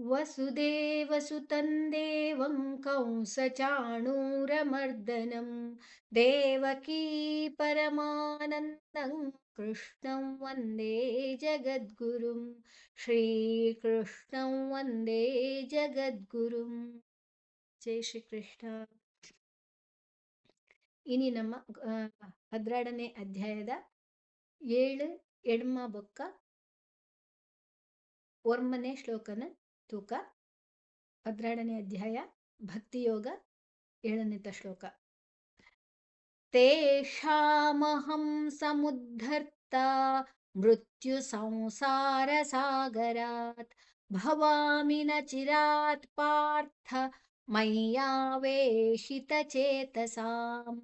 वसुदेवसुतं देवं कंसचाणूरमर्दनं देवकी परमानन्दं कृष्णं वन्दे जगद्गुरुं श्रीकृष्णं वन्दे जगद्गुरुं जय ಶ್ರೀಕೃಷ್ಣ. ಇನಿ ನಮ್ಮ 12ನೇ ಅಧ್ಯಾಯದ 7 ಎಡ್ಮ ಬೊಕ್ಕ 1ನೇ ಶ್ಲೋಕನ ತೂಕ. 12ನೇ ಅಧ್ಯಾಯ ಭಕ್ತಿಯೋಗ 7ನೇ ಶ್ಲೋಕ. ತೇಷಾಮಹಂ ಸಮುದ್ಧರ್ತಾ ಮೃತ್ಯು ಸಂಸಾರ ಸಾಗರಾತ್ ಭವಾಮಿ ನ ಚಿರಾತ್ ಪಾರ್ಥ ಮಯ್ಯಾವೇಶಿತ ಚೇತಸಾಂ.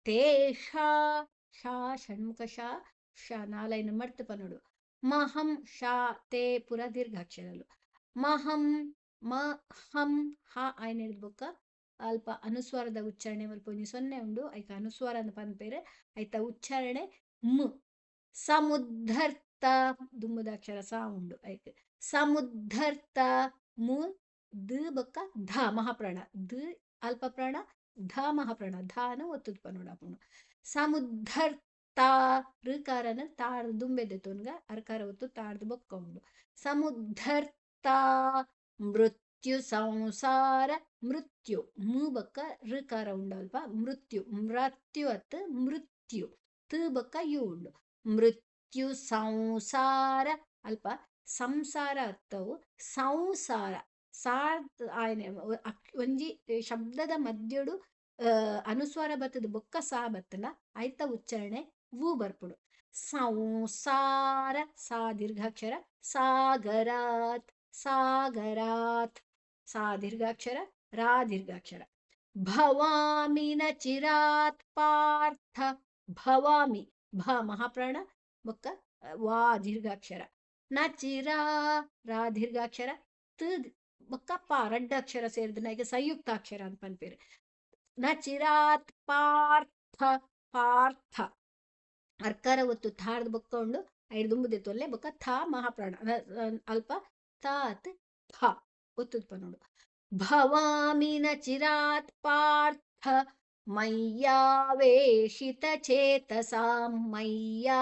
ತೇಷಾ ಶಾ ಷಣ್ಮುಖ ಶಾ ಶ 4 ಮರ್ತು ಪನ್ನೋಡು. ಮಹಂ ಶಾ ತೇ ಪುರ ದೀರ್ಘಾಕ್ಷರಲು. ಮಹಂ ಮ ಹಂ ಹ ಆಯ್ನ ಬೊಕ್ಕ ಅಲ್ಪ ಅನುಸ್ವಾರದ ಉಚ್ಚಾರಣೆ ಮಲ್ಪೊಂಜಿ 0 ಉಂಡು. ಐಕ ಅನುಸ್ವಾರ ಅಂತ ಪನ್ಪೇರೆ ಐತ ಉಚ್ಚಾರಣೆ ಮ್. ಸಮುದ್ಧರ್ತ ದುಂಬುದಾಕ್ಷರ ಸಾ ಉಂಡು. ಐಕ್ ಸಮುದ್ಧರ್ತ ಮು ದ ಬೊಕ್ಕ ಧ ಮಹಾಪ್ರಾಣ. ದ ಅಲ್ಪ ಪ್ರಾಣ, ಧ ಮಹಾಪ್ರಾಣ. ಧಾನು ಒತ್ತುದು ಪನ್ನೋಡು. ಸಮುದ್ಧರ್ತ ಋಕಾರನ ತಾಳ್ ದುಂಬೆದೆ ತೋನ್ಗ ಅರ್ಕಾರ ಒತ್ತು ತಾಳ್ದು ಬೊಕ್ಕ ಉಂಡು. ಸಮುದ್ಧರ್ತ ಮೃತ್ಯು ಸಂಸಾರ ಮೃತ್ಯು ಮು ಬೊಕ್ಕ ಋಕಾರ ಉಂಡು ಅಲ್ಪ. ಮೃತ್ಯು ಮೃತ್ಯು ಅತ್ ಮೃತ್ಯು ತ ಬೊಕ್ಕ ಯು ಉಂಡು. ಮೃತ್ಯು ಸಂಸಾರ ಅಲ್ಪ ಸಂಸಾರ ಅತ್ತವು ಸಂಸಾರ ಸಾರ್ತ್ ಆಯ್ನೆ ಒಂಜಿ ಶಬ್ದದ ಮಧ್ಯಡು ಅನುಸ್ವಾರ ಬತ್ತದ ಬೊಕ್ಕ ಸಾ ಬತ್ತನ ಐತ ಉಚ್ಚಾರಣೆ ವು ಬರ್ಪುಡು. ಸಂಸಾರ ಸಾ ದೀರ್ಘಾಕ್ಷರ. ಸಾಗರಾತ್ ಸಾಗರಾತ್ ಸಾ ದೀರ್ಘಾಕ್ಷರ ರಾ ದೀರ್ಘಾಕ್ಷರ. ಭವಾಮಿ ನ ಚಿರಾತ್ ಪಾರ್ಥ ಭವಾಮಿ ಭ ಮಹಾಪ್ರಾಣ ಬೊಕ್ಕ ವಾ ದೀರ್ಘಾಕ್ಷರ. ನ ಚಿರಾ ರಾ ದೀರ್ಘಾಕ್ಷರ. ತ ಬೊಕ್ಕ ಪ ರಡ್ಡಾಕ್ಷರ ಸೇರಿದ ಈಗ ಸಂಯುಕ್ತಾಕ್ಷರ ಅಂತ ಪನ್ಪೇರು. ನ ಚಿರಾತ್ ಪಾರ್ಥ ಪಾರ್ಥ ಅರ್ಕಾರ ಒತ್ತು ಥಾರ್ದ ಬೊಕ್ಕ ಉಂಡು. ಐದು ದುಂಬುದೆ ತೊಲ್ಲೆ ಬೊಕ್ಕ ಥ ಮಹಾಪ್ರಾಣ ಅಲ್ಪ ತಾತ್ ಥ ಒತ್ತುದು ಪನ್ನೋಡು. ಭವಾಮಿ ನ ಚಿರಾತ್ ಪಾರ್ಥ ಮಯ್ಯಾವೇಶಿತ ಚೇತಸಾಂ. ಮಯ್ಯಾ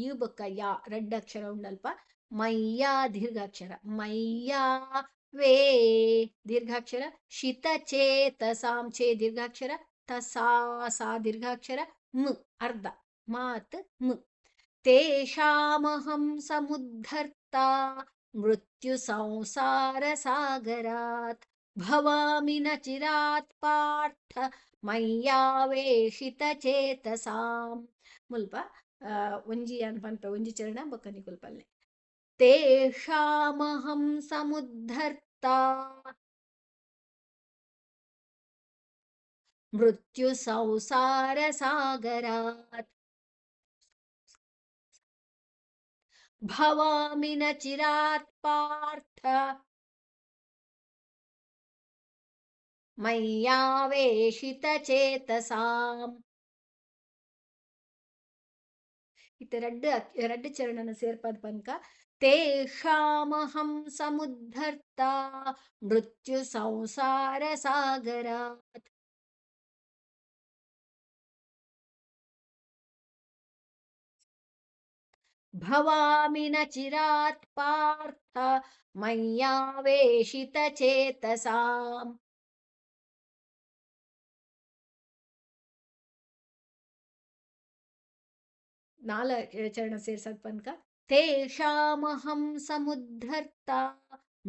ಯು ಬೊಕ್ಕ ಯಾ ರಡ್ಡಾಕ್ಷರ ಉಂಡಲ್ಪ. ಮಯ್ಯಾ ದೀರ್ಘಾಕ್ಷರ. ಮಯ್ಯಾ ವೇ ದೀರ್ಘಾಕ್ಷರ. ಶಿತ ಚೇತಸಾಂ ಚೇ ದೀರ್ಘಾಕ್ಷರ. ತಸಾ ಸಾ ದೀರ್ಘಾಕ್ಷರ. ಮ್ ಅರ್ಧ ಮಾತ್ ಮ್. ತೇಷಾಮಹಂ ಸಮುದ್ಧರ್ತಾ ಮೃತ್ಯು ಸಂಸಾರ ಸಾಗರಾತ್ ಭವಾಮಿ ನ ಚಿರಾತ್ ಪಾರ್ಥ ಮಯ್ಯಾವೇಶಿತ ಚೇತಸಾಂ. ಮುಲ್ಪ ಒಂಜಿ ಅನ್ ಪನ್ಪೆ ಒಂಜಿ ಚರಣ ಬೊಕ್ಕ ನಿಕುಲ್ಪಲ್ಲೆ. ತೇಷಾಮಹಂ ಸಮುದ್ಧರ್ತಾ ಮೃತ್ಯು ಸಂಸಾರ ಸಾಗರಾತ್ ಭವಾಮಿ ನ ಚಿರಾತ್ ಪಾರ್ಥ ಮಯ್ಯಾವೇಶಿತ ಚೇತಸಾಂ. ಇತ್ತೆ ರಡ್ಡು ಚರಣನ ಸೇರ್ಪದ ಪನ್ಕ ತೇಷಾಮಹಂ ಸಮುದ್ಧರ್ತಾ ಮೃತ್ಯು ಸಂಸಾರ ಸಾಗರಾತ್. ಭವಾಮಿ ನ ಚಿರಾತ್ ಪಾರ್ಥ ಮಯ್ಯಾವೇಶಿತ ಚೇತಸಾಂ. ಚರಣ ಸೇರ್ಸದ್ ಪನ್ಕ ತೇಷಾಮಹಂ ಸಮುದ್ಧರ್ತಾ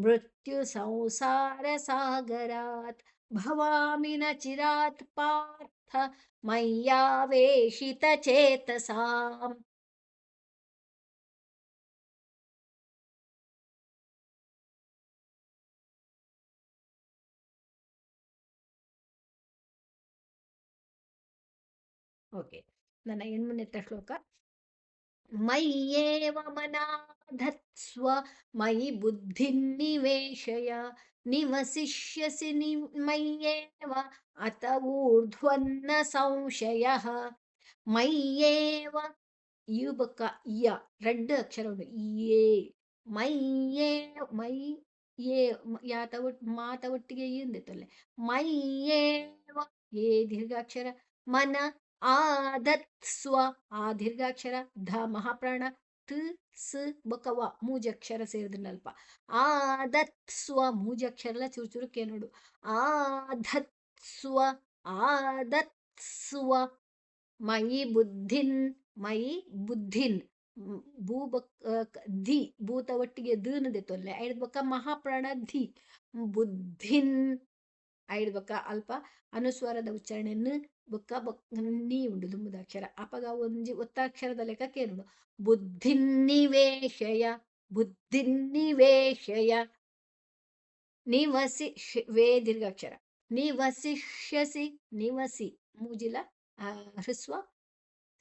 ಮೃತ್ಯು ಸಂಸಾರ ಸಾಗರಾತ್ ಭವಾಮಿ ನ ಚಿರಾತ್ ಪಾರ್ಥ ಮಯ್ಯಾವೇಶಿತ ಚೇತಸಾಂ. ಓಕೆ, ನನ್ನ 8ನೇ ಶ್ಲೋಕ. ಮಯ್ಯೇವ ಮನಾಧತ್ಸ್ವ ಮಯಿ ಬುದ್ಧಿಂ ನಿವೇಶಯ ನಿವಸಿಷ್ಯಸಿ ಮಯ್ಯೇವ ಅತ ಊರ್ಧ್ವನ್ನ ಸಂಶಯಃ. ಮಯ್ಯೇವ ಯು ಬೊಕ್ಕ ಯ ರಡ್ಡು ಅಕ್ಷರ ಉಂಡು. ಯೇ ಮಯ್ಯೇ ಮೈ ಏ ಯಾತ ಮಾತ ಒಟ್ಟಿಗೆ ಎಂದಿತ್ತಲ್ಲ. ಮೈಯೇವ ಏ ದೀರ್ಘಾಕ್ಷರ. ಮನ ಆಧತ್ಸ್ವ ಆ ದೀರ್ಘಾಕ್ಷರ. ಧ ಮಹಾಪ್ರಾಣ. ತ್ ಸ್ ಬೊಕ್ಕ ವ ಮೂಜಕ್ಷರ ಸೇರಿದ್ನಲ್ಪ. ಆಧತ್ಸ್ವ ಮೂಜಕ್ಷರಲ ಚೂರು ಚೂರುಕ್ಕೆ ನೋಡು. ಆಧತ್ಸ್ವ ಆಧತ್ಸ್ವ. ಮಯಿ ಬುದ್ಧಿನ್ ಮಯಿ ಬುದ್ಧಿನ್. ಭೂ ಬಕ್ ಧಿ ಭೂತ ಒಟ್ಟಿಗೆ ದೀನ ದೆತ್ತೊಲ್ಲೆ ಐಡ್ ಬೊಕ್ಕ ಮಹಾಪ್ರಾಣ ಧಿ. ಬುದ್ಧಿನ್ ಐಡ್ ಬೊಕ್ಕ ಅಲ್ಪ ಅನುಸ್ವಾರದ ಉಚ್ಚಾರಣೆ ನ ಬೊಕ್ಕ ನೀ ಉಂಡು ದುಂಬುದ ಅಕ್ಷರ ಅಪಗ ಒಂಜಿ ಒತ್ತಾಕ್ಷರದ ಲೆಕ್ಕ ಕೇನುಡು. ಬುದ್ಧಿನ್ನಿವೇಶಯ ಬುದ್ಧಿನ್ನಿವೇಶಯ. ನಿವಸಿ ವೇ ದೀರ್ಘಾಕ್ಷರ. ನಿವಸಿಷ್ಯಸಿ ನಿವಸಿ ಮೂಜಿಲ ಹ್ರಸ್ವ.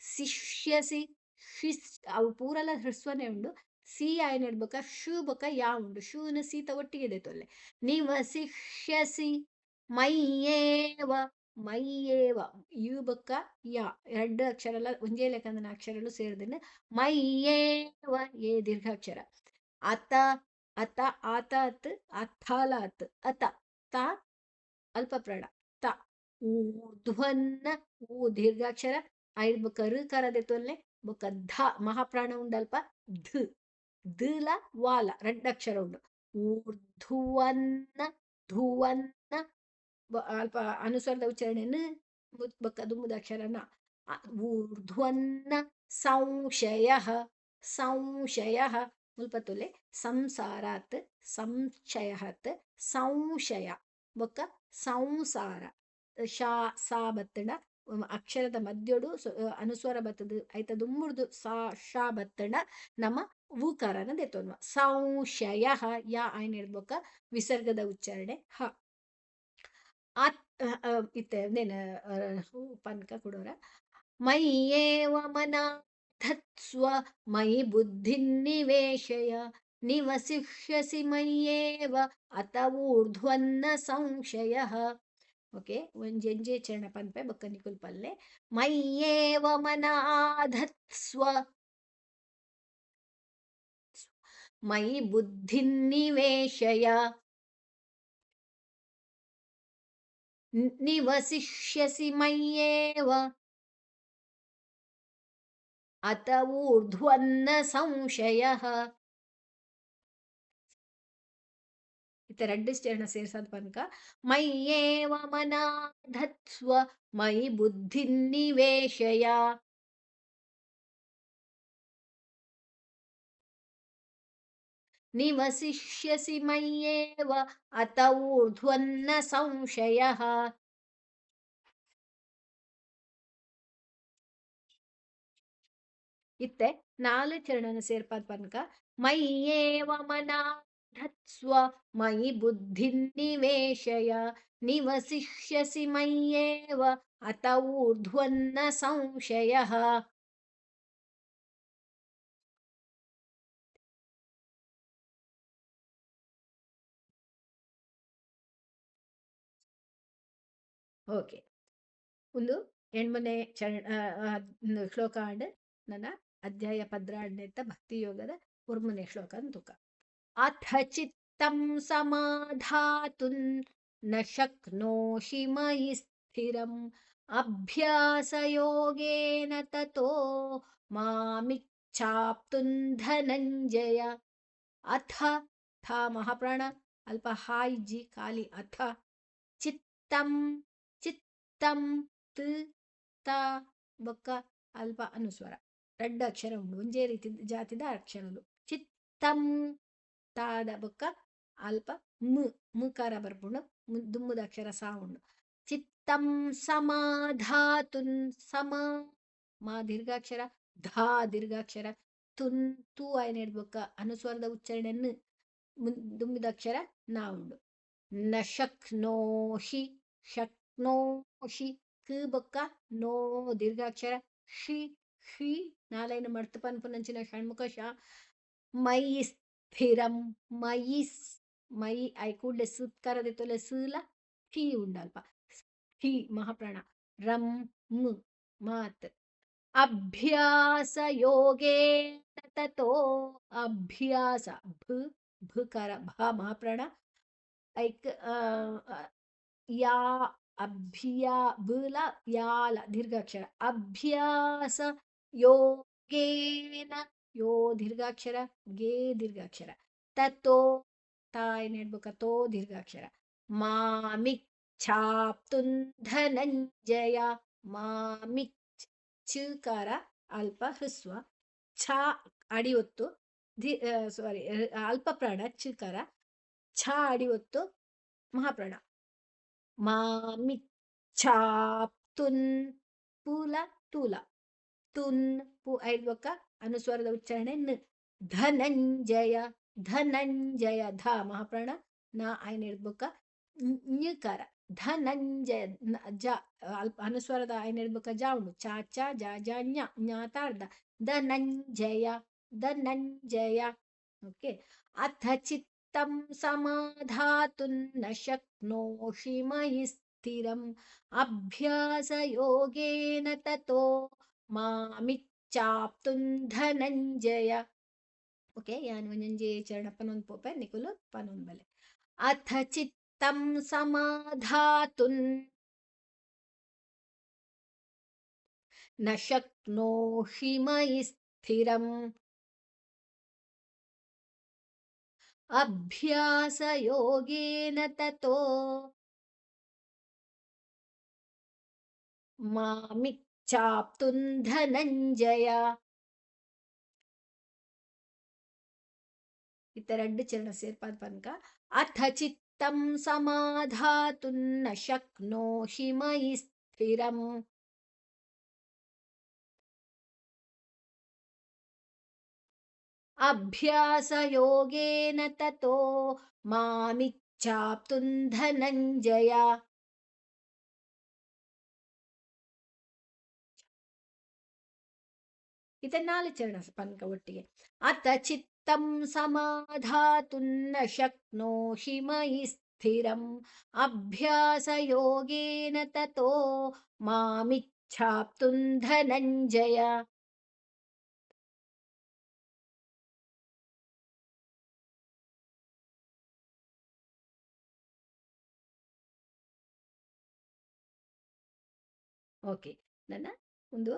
ಶಿಷ್ಯಸಿ ಶಿಸ್ ಅವು ಪೂರಲ ಹ್ರಸ್ವನೇ ಉಂಡು. ಸಿ ಆಯ್ನ ಇಡ್ಬೇಕ ಶೂ ಬೊಕ ಯಾ ಉಂಡು. ಶೂನ ಸೀತ ಒಟ್ಟಿಗೆ ದೆತೊಲ್ಲೆ. ನಿವಸಿಷ್ಯಸಿ ಮಯ್ಯೇವ ಮಯ್ಯೇವ. ಯು ಬೊಕ್ಕ ಯಾ ಎರಡು ಅಕ್ಷರಲ ಒಂಜೇ ಲೆಕ್ಕಂದನ ಅಕ್ಷರಲು ಸೇರಿದ್ರೆ ಮಯ್ಯೇವ ಏ ದೀರ್ಘಾಕ್ಷರ. ಅತ ಅತ ಆತ ಅತ್ ಅಥಾಲ ಅತ್ ಅತ ತ ಅಲ್ಪ ಪ್ರಾಣ ತ. ಊರ್ಧ್ವನ್ನ ಊ ದೀರ್ಘಾಕ್ಷರ. ಐಡ್ ಬೊಕ್ಕ ಋಕಾರ ದೆತೊಲ್ಲೆ ಬೊಕ್ಕ ಧ ಮಹಾಪ್ರಾಣ ಉಂಡಲ್ಪ. ಧ್ ಧಲ ವಾಲ ರಡ್ಡಕ್ಷರ ಉಂಡು. ಊರ್ಧ್ವನ್ನ ಧುವನ್ನ ಅಲ್ಪ ಅನುಸ್ವರದ ಉಚ್ಚಾರಣೆನ ಬೊಕ್ಕ ದುಂಬುದ ಅಕ್ಷರ ನ. ಊರ್ಧ್ವನ್ನ ಸಂಶಯ ಸಂಶಯ ಮುಲ್ಪತ್ತೊಲ್ಲೆ. ಸಂಸಾರಾತ್ ಸಂಶಯಾತ್ ಸಂಶಯ ಬೊಕ್ಕ ಸಂಸಾರ. ಶಾ ಸಾ ಬತ್ತಡ ಅಕ್ಷರದ ಮಧ್ಯೋಡು ಅನುಸ್ವರ ಬತ್ತದ ಐತ ದುಂಬುಡ್ದು ಸಾ ಶಾ ಬತ್ತಡ ನಮ್ಮ ಊಕಾರನ ದೆತ್ತೊನ್ವ. ಸಂಶಯ ಯಾ ಆಯ್ನ ಇಡ್ಬೊಕ್ಕ ವಿಸರ್ಗದ ಉಚ್ಚಾರಣೆ ಹ. ಇತ್ತೆ ನೇನ ಪನ್ಕ ಕೊಡೋರ. ಮಯ್ಯೇವ ಮನ ಧತ್ಸ್ವ ಮಯಿ ಬುದ್ಧಿನ್ನಿವೇಶಯ. ನಿವಸಿಷ್ಯಸಿ ಮಯ್ಯೇವ ಅತ ಊರ್ಧ್ವನ್ನ ಸಂಶಯ. ಓಕೆ ಒಂಜೆಂಜೆ ಚರಣ ಪನ್ಪೆ ಬೊಕ್ಕ ನಿಕುಲ್ ಪಲ್ಲೆ. ಮಯ್ಯೇವ ಮನಾಧತ್ಸ್ವ ಮಯಿ ಬುದ್ಧಿನ್ನಿವೇಶಯ. ನಿವಸಿಷ್ಯಸಿ ಮಯ್ಯೇವ ಅತ ಊರ್ಧ್ವನ್ನ ಸಂಶಯ. ಇತ್ತ ರೆಡ್ಡು ಚರಣ ಸೇರ್ಸಾದ ಪನ್ಕ ಮಯ್ಯೇವ ಮನಾಧತ್ಸ್ವ ಮಯಿ ಬುದ್ಧಿನ್ನಿವೇಶಯ. ನಿವಸಿಷ್ಯಸಿ ಮಯ್ಯೇವ ಅತ ಊರ್ಧ್ವನ್ನ ಸಂಶಯ. ಇತ್ತೆ ನಾಲ್ ಚರಣನ ಸೇರ್ಪಾದ ಪನ್ಕ ಮಯ್ಯೇವ ಮನಾಧತ್ಸ್ವ ಮಯಿ ಬುದ್ಧಿನ್ನಿವೇಶಯ. ನಿವಸಿಷ್ಯಸಿ ಮಯ್ಯೇವ ಅತ ಊರ್ಧ್ವನ್ನ ಸಂಶಯ. ಓಕೆ ಒಂದು ಎಣ್ಮನೆ ಶ್ಲೋಕ ಆಂಡ್ ನನ್ನ ಅಧ್ಯಾಯ ಪದ್ರ ಆಂಡೆತ್ತ ಭಕ್ತಿ ಯೋಗದ ಉರ್ಮನೆ ಶ್ಲೋಕ ಅಂತುಕ. ಅಥ ಚಿತ್ತಂ ಸಮಾಧಾತುನ್ ನ ಶಕ್ನೋಷಿ ಮಯಿ ಸ್ಥಿರಂ. ಅಭ್ಯಾಸ ಯೋಗೇನ ತತೋ ಮಾಮಿಚ್ಛಾಪ್ತುನ್ ಧನಂಜಯ. ಅಥ ಥ ಮಹಾಪ್ರಾಣ ಅಲ್ಪ ಹಾಯ್ ಜಿ ಖಾಲಿ ಅಥ. ಚಿತ್ತಂ ಚಿತ್ತಂ ತ್ ತ ಬೊಕ್ಕ ಅಲ್ಪ ಅನುಸ್ವರ ರಡ್ಡು ಅಕ್ಷರ ಉಂಡು ಒಂದೇ ರೀತಿ ಜಾತಿದ ಅಕ್ಷರಗಳು. ಚಿತ್ತಂ ತಾದ ಬೊಕ್ಕ ಅಲ್ಪ ಮುಕಾರ ಬರ್ಪುಂಡು ದುಂಬುದ ಅಕ್ಷರ ಸಾ ಉಂಡು. ಚಿತ್ತಂ ಸಮಾಧಾತುನ್ ಸಮ ಮಾ ದೀರ್ಘಾಕ್ಷರ ಧಾ ದೀರ್ಘಾಕ್ಷರ. ತುನ್ ತೂ ಆಯ್ನ ಹಿಡ್ಬೊಕ್ಕ ಅನುಸ್ವರದ ಉಚ್ಚಾರಣೆ ದುಂಬಿದ ಅಕ್ಷರ ನಾ ಉಂಡು. ನ ಶಕ್ನೋಷಿ ಶಕ್ನೋಷಿ ಕ ಬೊಕ್ಕ ನೋ ದೀರ್ಘಾಕ್ಷರ. ಶಿ ಶಿ ನಾಲೈನ ಮರ್ತು ಪನ್ಪುನಂಚಿನ ಷಣ್ಮುಖ ಶ. ಮಯಿ ಸ್ಥಿರಂ ಮಯಿ ಮಯಿ ಐ ಕೂಡ್ಲೆ ಸುತ್ಕರದೆ ತೊಲೆ ಸೂಲ ಠೀ ಉಂಡಲ್ಪ. ಠೀ ಮಹಾಪ್ರಾಣ. ರಂ ಮು ಮಾತ್. ಅಭ್ಯಾಸ ಯೋಗೇನ ತತೋ ಅಭ್ಯಾಸ ಭ भकार भा महाप्राण ऐक या अभ्या बुला याल दीर्घाक्षर अभ्यास योगेन यो दीर्घाक्षर गे दीर्घाक्षर ततो ताय नेಡ್ಬೇಕ ತೋ ದೀರ್ಘಾಕ್ಷರ ಮಾಮಿಚ್ಛಾಪ್ತುಂ ಧನಂಜಯ ಮಾಮಿಚ್ ಚಕಾರ ಅಲ್ಪ ಹ್ರಸ್ವ ಛ ಅಡಿ ಒತ್ತು ಸಾರಿ ಅಲ್ಪ ಪ್ರಾಣ ಚಕಾರ ಛ ಅಡಿ ಒತ್ತು ಮಹಾಪ್ರಾಣ ಮಾಮಿಚ್ಛಾಪ್ತುನ್ ಪೂಲ ತೂಲ ತುನ್ ಪು ಐದ್ವಕ ಅನುಸ್ವರದ ಉಚ್ಚಾರಣೆ ನ ಧನಂಜಯ ಧನಂಜಯ ಧ ಮಹಾಪ್ರಾಣ ನ ಐನ್ ಇಡ್ಬೇಕ ಞಕಾರ ಧನಂಜಯ ಜ ಅಲ್ಪ ಅನುಸ್ವರದ ಐನ್ ಇಡ್ಬೇಕ ಜ ಉಂಡು ಚ ಚ ಜ ಜ ಞ ಜ್ಞಾತಾರ್ಧ ಧನಂಜಯ ಧನಂಜಯ ಓಕೆ ಅಥ ಚಿತ್ತಂ ಸಮಾಧಾತುಂ ನ ಶಕ್ನೋಷಿ ಮಯಿ ಸ್ಥಿರಂ ಅಭ್ಯಾಸಯೋಗೇನ ತತೋ ಮಾಮಿಚ್ಛಾಪ್ತುಂ ಧನಂಜಯ ಓಕೆ ಯಾನ್ ಒಂಜೊಂಜಿ ಚರಣ ಪನೊಂದು ಪೋಪೆ ನಿಕುಲು ಪನೊಂದು ಬಲೆ ಅಥ ಚಿತ್ತಂ ಸಮಾಧಾತುಂ ನ ಶಕ್ನೋಷಿ ಮಯಿ ಸ್ಥಿರಂ ಅಭ್ಯಾಸಯೋಗೇನ ತತೋ ಮಾಮಿಚ್ಛಾಪ್ತುಂ ಧನಂಜಯ ಇತ್ತ ಎರಡು ಚರಣ ಸೇರ್ಪಾದ ಪನ್ಕ ಅಥ ಚಿತ್ತಂ ಸಮಾಧಾತುಂ ನ ಶಕ್ನೋಷಿ ಮಯಿ ಸ್ಥಿರಂ ಅಭ್ಯಾಸಯೋಗೇನ ತತೋ ಮಾಮಿಚ್ಛಾಪ್ತುಂ ಧನಂಜಯ ಇತ ನಾಲ್ಕು ಚರಣ ಪನ್ಕ ಒಟ್ಟಿಗೆ ಅಥ ಚಿತ್ತಂ ಸಮಾಧಾತುಂ ನ ಶಕ್ನೋಷಿ ಮಯಿ ಸ್ಥಿರಂ ಅಭ್ಯಾಸಯೋಗೇನ ತತೋ ಮಾಮಿಚ್ಛಾಪ್ತುಂ ಧನಂಜಯ ಓಕೆ ನನ್ನ ಒಂದು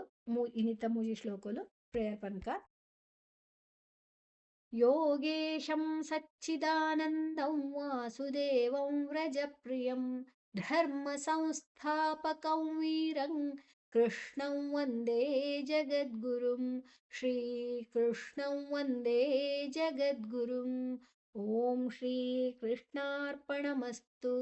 ಇನ್ನಿತ ಮೂಜಿ ಶ್ಲೋಕಲು ಪ್ರೇಯರ್ ಪನ್ಕ ಯೋಗೇಶಂ ಸಚ್ಚಿದಾನಂದಂ ವಾಸುದೇವಂ ವ್ರಜಪ್ರಿಯಂ ಧರ್ಮ ಸಂಸ್ಥಾಪಕಂ ವೀರಂ ಕೃಷ್ಣಂ ವಂದೇ ಜಗದ್ಗುರುಂ ಶ್ರೀಕೃಷ್ಣಂ ವಂದೇ ಜಗದ್ಗುರುಂ ಓಂ ಶ್ರೀ ಕೃಷ್ಣಾರ್ಪಣಮಸ್ತು.